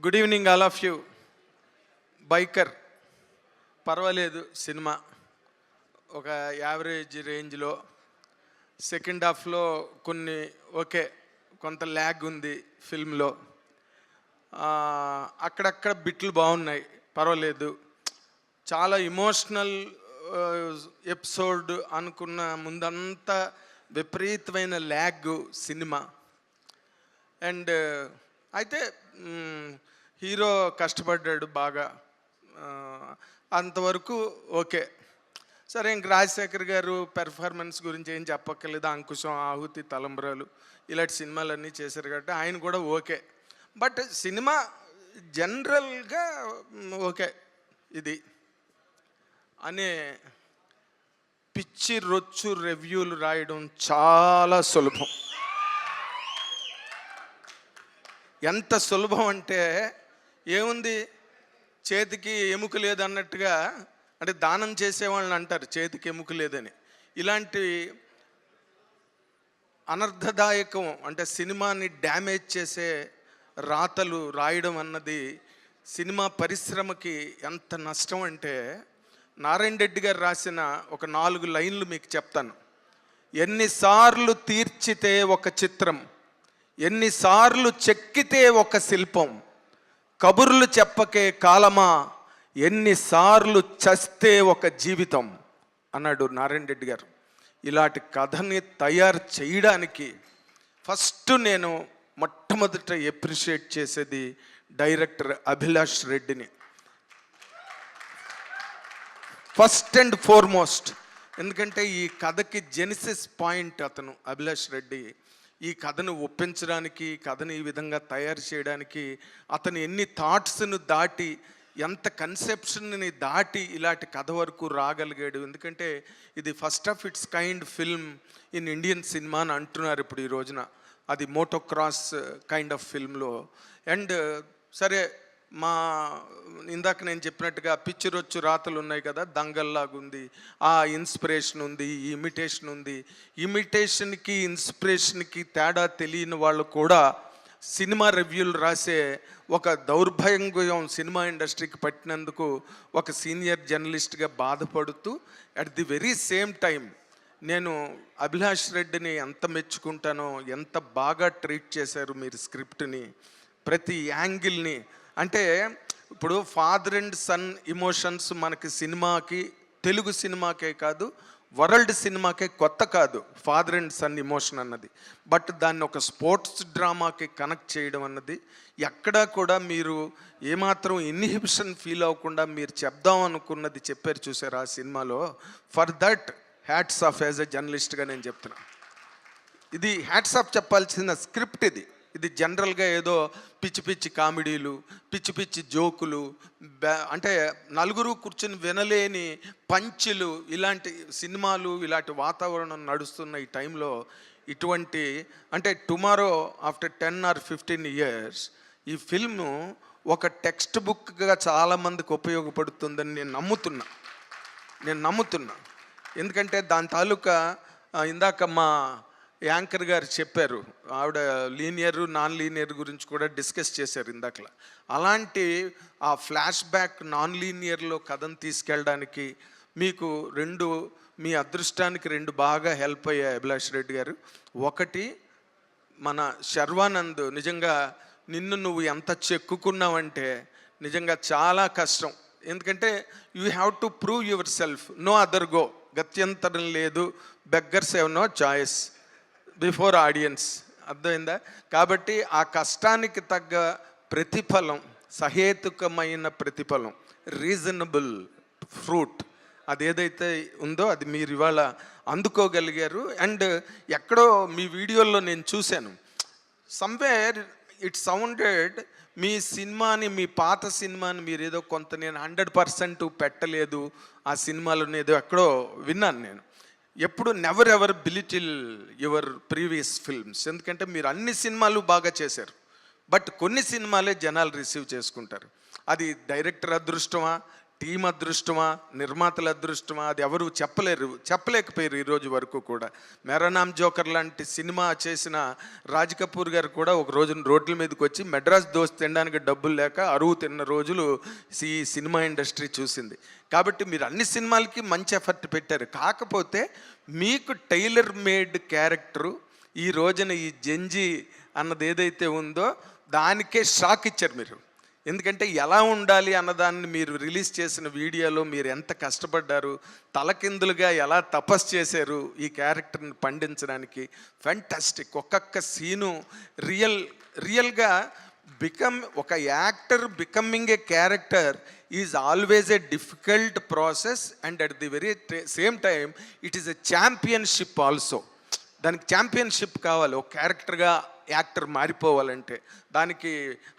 Good evening all of you. Biker పర్వాలేదు, cinema ఒక average రేంజ్లో. సెకండ్ హాఫ్లో కొన్ని ఓకే, కొంత ల్యాగ్ ఉంది ఫిల్మ్లో. అక్కడక్కడ బిట్లు బాగున్నాయి, పర్వాలేదు. చాలా ఇమోషనల్ ఎపిసోడ్ అనుకున్న ముందంతా విపరీతమైన ల్యాగ్ సినిమా. అండ్ అయితే హీరో కష్టపడ్డాడు బాగా, అంతవరకు ఓకే. సరే, ఇంక రాజశేఖర్ గారు పెర్ఫార్మెన్స్ గురించి ఏం చెప్పక్కర్లేదు. అంకుశం, ఆహుతి, తలంబ్రాలు ఇలాంటి సినిమాలన్నీ చేశారు కాబట్టి ఆయన కూడా ఓకే. బట్ సినిమా జనరల్గా ఓకే ఇది అనే పిచ్చి రొచ్చు రివ్యూలు రాయడం చాలా సులభం. ఎంత సులభం అంటే ఏముంది, చేతికి ఎముక లేదన్నట్టుగా, అంటే దానం చేసేవాళ్ళని అంటారు చేతికి ఎముక లేదని. ఇలాంటి అనర్థదాయకం, అంటే సినిమాని డ్యామేజ్ చేసే రాతలు రాయడం అన్నది సినిమా పరిశ్రమకి ఎంత నష్టం అంటే, నారాయణ రెడ్డి గారు రాసిన ఒక 4 లైన్లు మీకు చెప్తాను. ఎన్నిసార్లు తీర్చితే ఒక చిత్రం, ఎన్నిసార్లు చెక్కితే ఒక శిల్పం, కబుర్లు చెప్పకే కాలమా, ఎన్నిసార్లు చస్తే ఒక జీవితం అన్నాడు నారాయణ రెడ్డి గారు. ఇలాంటి కథని తయారు చేయడానికి ఫస్ట్ నేను మొట్టమొదట ఎప్రిషియేట్ చేసేది డైరెక్టర్ అభిలాష్ రెడ్డిని, ఫస్ట్ అండ్ ఫార్మోస్ట్. ఎందుకంటే ఈ కథకి జెనిసిస్ పాయింట్ అతను అభిలాష్ రెడ్డి. ఈ కథను ఒప్పించడానికి, కథను ఈ విధంగా తయారు చేయడానికి అతను ఎన్ని థాట్స్ను దాటి, ఎంత కన్సెప్షన్ని దాటి ఇలాంటి కథ వరకు రాగలిగాడు. ఎందుకంటే ఇది first of it's kind film in Indian cinema అని అంటున్నారు ఇప్పుడు ఈ రోజున. అది మోటోక్రాస్ కైండ్ ఆఫ్ ఫిల్మ్లో. అండ్ సరే, మా ఇందాక నేను చెప్పినట్టుగా పిచ్చిరొచ్చు రాతలు ఉన్నాయి కదా, దంగల్లాగుంది, ఆ ఇన్స్పిరేషన్ ఉంది, ఇమిటేషన్ ఉంది. ఇమిటేషన్కి ఇన్స్పిరేషన్కి తేడా తెలియని వాళ్ళు కూడా సినిమా రివ్యూలు రాసే ఒక దౌర్భాగ్యం సినిమా ఇండస్ట్రీకి పట్టినందుకు ఒక సీనియర్ జర్నలిస్ట్గా బాధపడుతూ, at the very same time నేను అభిలాష్ రెడ్డిని ఎంత మెచ్చుకుంటానో, ఎంత బాగా ట్రీట్ చేశారు మీరు స్క్రిప్ట్ని, ప్రతి యాంగిల్ని. అంటే ఇప్పుడు ఫాదర్ అండ్ సన్ ఇమోషన్స్ మనకి సినిమాకి, తెలుగు సినిమాకే కాదు వరల్డ్ సినిమాకే కొత్త కాదు ఫాదర్ అండ్ సన్ ఇమోషన్ అన్నది. బట్ దాన్ని ఒక స్పోర్ట్స్ డ్రామాకి కనెక్ట్ చేయడం అన్నది ఎక్కడా కూడా మీరు ఏమాత్రం ఇన్హిబిషన్ ఫీల్ అవ్వకుండా మీరు చెప్దాం అనుకున్నది చెప్పారు చూసారు ఆ సినిమాలో. For that hats off as a జర్నలిస్ట్గా నేను చెప్తున్నాను. ఇది హ్యాట్స్ ఆఫ్ చెప్పాల్సిన స్క్రిప్ట్ ఇది. ఇది జనరల్గా ఏదో పిచ్చి పిచ్చి కామెడీలు, పిచ్చి పిచ్చి జోకులు, అంటే నలుగురు కూర్చుని వినలేని పంచులు, ఇలాంటి సినిమాలు, ఇలాంటి వాతావరణం నడుస్తున్న ఈ టైంలో ఇటువంటి, అంటే టుమారో ఆఫ్టర్ 10 or 15 years ఈ ఫిల్మ్ ఒక టెక్స్ట్ బుక్గా చాలామందికి ఉపయోగపడుతుందని నేను నమ్ముతున్నా. ఎందుకంటే దాని తాలూకా ఇందాక మా యాంకర్ గారు చెప్పారు, ఆవిడ లీనియర్ నాన్ లీనియర్ గురించి కూడా డిస్కస్ చేశారు ఇందాకలా. అలాంటి ఆ ఫ్లాష్ బ్యాక్ నాన్ లీనియర్లో కథను తీసుకెళ్ళడానికి మీకు మీ అదృష్టానికి 2 బాగా హెల్ప్ అయ్యాయి అభిలాష్ రెడ్డి గారు. ఒకటి, మన శర్వానంద్, నిజంగా నిన్ను నువ్వు ఎంత చెక్కుకున్నావంటే నిజంగా చాలా కష్టం. ఎందుకంటే you have to prove yourself, no other go, గత్యంతరం లేదు, beggars have no choice before audience. అర్థమైందా? కాబట్టి ఆ కష్టానికి తగ్గ ప్రతిఫలం, సహేతుకమైన ప్రతిఫలం, రీజనబుల్ ఫ్రూట్, అదేదైతే ఉందో అది మీరు ఇవాళ అందుకోగలిగారు. అండ్ ఎక్కడో మీ వీడియోల్లో నేను చూశాను, సమ్వేర్ ఇట్ సౌండెడ్ మీ సినిమాని, మీ పాత సినిమాని మీరు ఏదో కొంత, నేను 100% పెట్టలేదు ఆ సినిమాలో, ఏదో ఎక్కడో విన్నాను నేను. ఎప్పుడు never ever belittle your previous films. ఎందుకంటే మీరు అన్ని సినిమాలు బాగా చేశారు, బట్ కొన్ని సినిమాలే జనాలు రిసీవ్ చేసుకుంటారు. అది డైరెక్టర్ అదృష్టమా, టీం అదృష్టమా, నిర్మాతల అదృష్టమా, అది ఎవరు చెప్పలేకపోయారు ఈ రోజు వరకు కూడా. మేరా నామ్ జోకర్ లాంటి సినిమా చేసిన రాజ్ కపూర్ గారు కూడా ఒక రోజున రోడ్ల మీదకి వచ్చి మెడ్రాస్ దోస్త్ తినడానికి డబ్బులు లేక అరువు తిన్న రోజులు ఈ సినిమా ఇండస్ట్రీ చూసింది. కాబట్టి మీరు అన్ని సినిమాలకి మంచి ఎఫర్ట్ పెట్టారు. కాకపోతే మీకు టైలర్ మేడ్ క్యారెక్టరు ఈ రోజున ఈ జంజీ అన్నది ఏదైతే ఉందో దానికే షాక్ ఇచ్చారు మీరు. ఎందుకంటే ఎలా ఉండాలి అన్నదాన్ని మీరు రిలీజ్ చేసిన వీడియోలో మీరు ఎంత కష్టపడ్డారు, తలకిందులుగా ఎలా తపస్సు చేశారు ఈ క్యారెక్టర్ని పండించడానికి. ఫ్యాంటాస్టిక్. ఒక్కొక్క సీను రియల్గా ఒక actor becoming a character is always a difficult process and at the very same time it is a championship also. దానికి ఛాంపియన్షిప్ కావాలి. ఒక క్యారెక్టర్గా యాక్టర్ మారిపోవాలంటే దానికి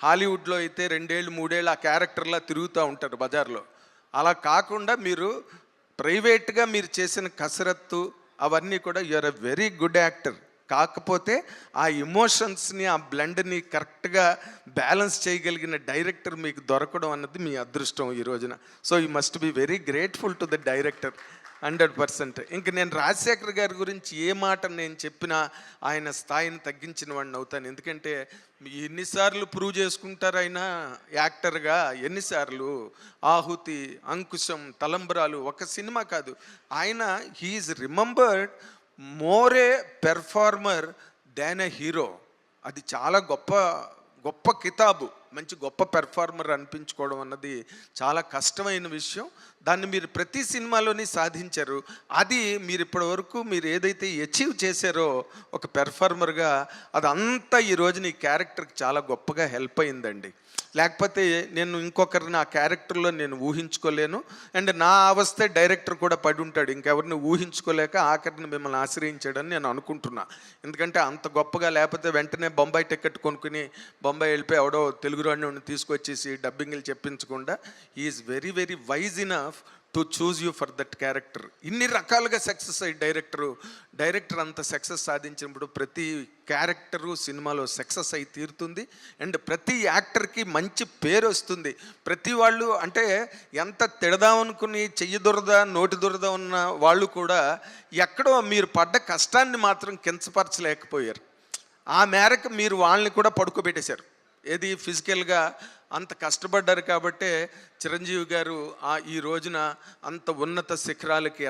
హాలీవుడ్లో అయితే 2 ఏళ్ళు 3 ఏళ్ళు ఆ క్యారెక్టర్లా తిరుగుతూ ఉంటారు బజార్లో. అలా కాకుండా మీరు ప్రైవేట్గా మీరు చేసిన కసరత్తు అవన్నీ కూడా you are a very good actor. కాకపోతే ఆ ఎమోషన్స్ని, ఆ బ్లెండ్ని కరెక్ట్గా బ్యాలెన్స్ చేయగలిగిన డైరెక్టర్ మీకు దొరకడం అన్నది మీ అదృష్టం ఈ రోజున. So you must be very grateful to the director 100%. ఇంక నేను రాజశేఖర్ గారి గురించి ఏ మాట నేను చెప్పినా ఆయన స్థాయిని తగ్గించిన వాడిని అవుతాను. ఎందుకంటే ఎన్నిసార్లు ప్రూవ్ చేసుకుంటారు ఆయన యాక్టర్గా, ఎన్నిసార్లు ఆహుతి, అంకుశం, తలంబరాలు ఒక సినిమా కాదు. ఆయన he is remembered more a performer than a hero. అది చాలా గొప్ప కితాబు. మంచి గొప్ప పెర్ఫార్మర్ అనిపించుకోవడం అన్నది చాలా కష్టమైన విషయం. దాన్ని మీరు ప్రతి సినిమాలోని సాధించారు. అది మీరు ఇప్పటి వరకు మీరు ఏదైతే అచీవ్ చేశారో ఒక పెర్ఫార్మర్గా, అదంతా ఈ రోజున ఈ క్యారెక్టర్కి చాలా గొప్పగా హెల్ప్ అయిందండి. లేకపోతే నేను ఇంకొకరిని ఆ క్యారెక్టర్లో నేను ఊహించుకోలేను. అండ్ నా అవస్థే డైరెక్టర్ కూడా పడి ఉంటాడు, ఇంకెవరిని ఊహించుకోలేక ఆఖరిని మిమ్మల్ని ఆశ్రయించాడని నేను అనుకుంటున్నా. ఎందుకంటే అంత గొప్పగా లేకపోతే వెంటనే బొంబాయి టికెట్ కొనుక్కుని బొంబాయి వెళ్ళిపోయి ఎవడో తెలుగు రాడిని తీసుకొచ్చేసి డబ్బింగ్లు చెప్పించకుండా is very very wise enough to choose you for that character. ఇన్ని రకాలుగా సక్సెస్ అయ్యి డైరెక్టర్ అంత సక్సెస్ సాధించినప్పుడు ప్రతి క్యారెక్టరు సినిమాలో సక్సెస్ అయి తీరుతుంది. అండ్ ప్రతి యాక్టర్కి మంచి పేరు వస్తుంది. ప్రతి వాళ్ళు అంటే ఎంత తిడదామనుకుని చెయ్యి దురద నోటి దురద ఉన్న వాళ్ళు కూడా ఎక్కడో మీరు పడ్డ కష్టాన్ని మాత్రం కించపరచలేకపోయారు. ఆ మేరకు మీరు వాళ్ళని కూడా పడుకోబెట్టేశారు. ఏది ఫిజికల్గా అంత కష్టపడ్డారు కాబట్టే చిరంజీవి గారు ఈ రోజున అంత ఉన్నత శిఖరాలకి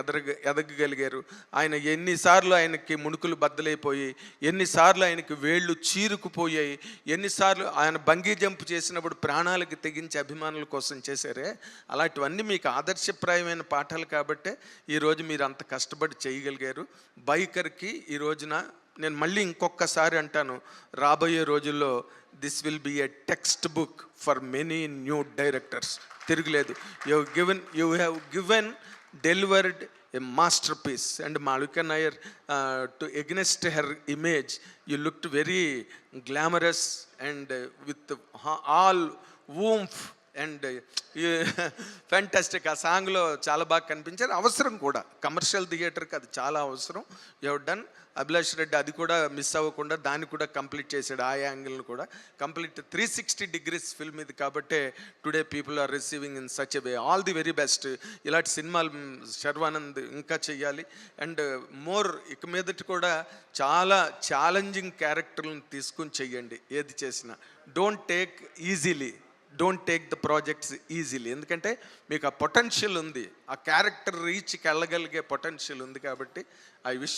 ఎదగగలిగారు. ఆయన ఎన్నిసార్లు ఆయనకి ముణుకులు బద్దలైపోయి, ఎన్నిసార్లు ఆయనకి వేళ్ళు చీరుకుపోయాయి, ఎన్నిసార్లు ఆయన బంగీ జంప్ చేసినప్పుడు ప్రాణాలకి తెగించి అభిమానుల కోసం చేశారే, అలాంటివన్నీ మీకు ఆదర్శప్రాయమైన పాఠాలు కాబట్టే ఈరోజు మీరు అంత కష్టపడి చేయగలిగారు. బైకర్కి ఈ రోజున నేను మళ్ళీ ఇంకొకసారి అంటాను, రాబోయే రోజుల్లో this will be a textbook for many new directors. తిరగలేదు. You have given delivered a masterpiece. And Malavika Nair to against her image you looked very glamorous and with all oomph and fantastic. ఆ సాంగ్లో చాలా బాగా కనిపించారు. అవసరం కూడా commercial థియేటర్కి అది చాలా అవసరం. You have done. Abhilash Reddy అది కూడా మిస్ అవ్వకుండా దాన్ని కూడా కంప్లీట్ చేశాడు. ఆ యాంగిల్ని కూడా కంప్లీట్ 360 degrees ఫిల్మ్ ఇది కాబట్టే today people are receiving in such a way. All the very best. ఇలాంటి సినిమాలు శర్వానంద్ ఇంకా చెయ్యాలి. అండ్ ఇక మీదటి కూడా చాలా ఛాలెంజింగ్ క్యారెక్టర్లను తీసుకుని చెయ్యండి. ఏది చేసినా don't take the projects easily. ఎందుకంటే మీకు ఆ పొటెన్షియల్ ఉంది, ఆ క్యారెక్టర్ రీచ్కి వెళ్ళగలిగే పొటెన్షియల్ ఉంది. కాబట్టి ఐ విష్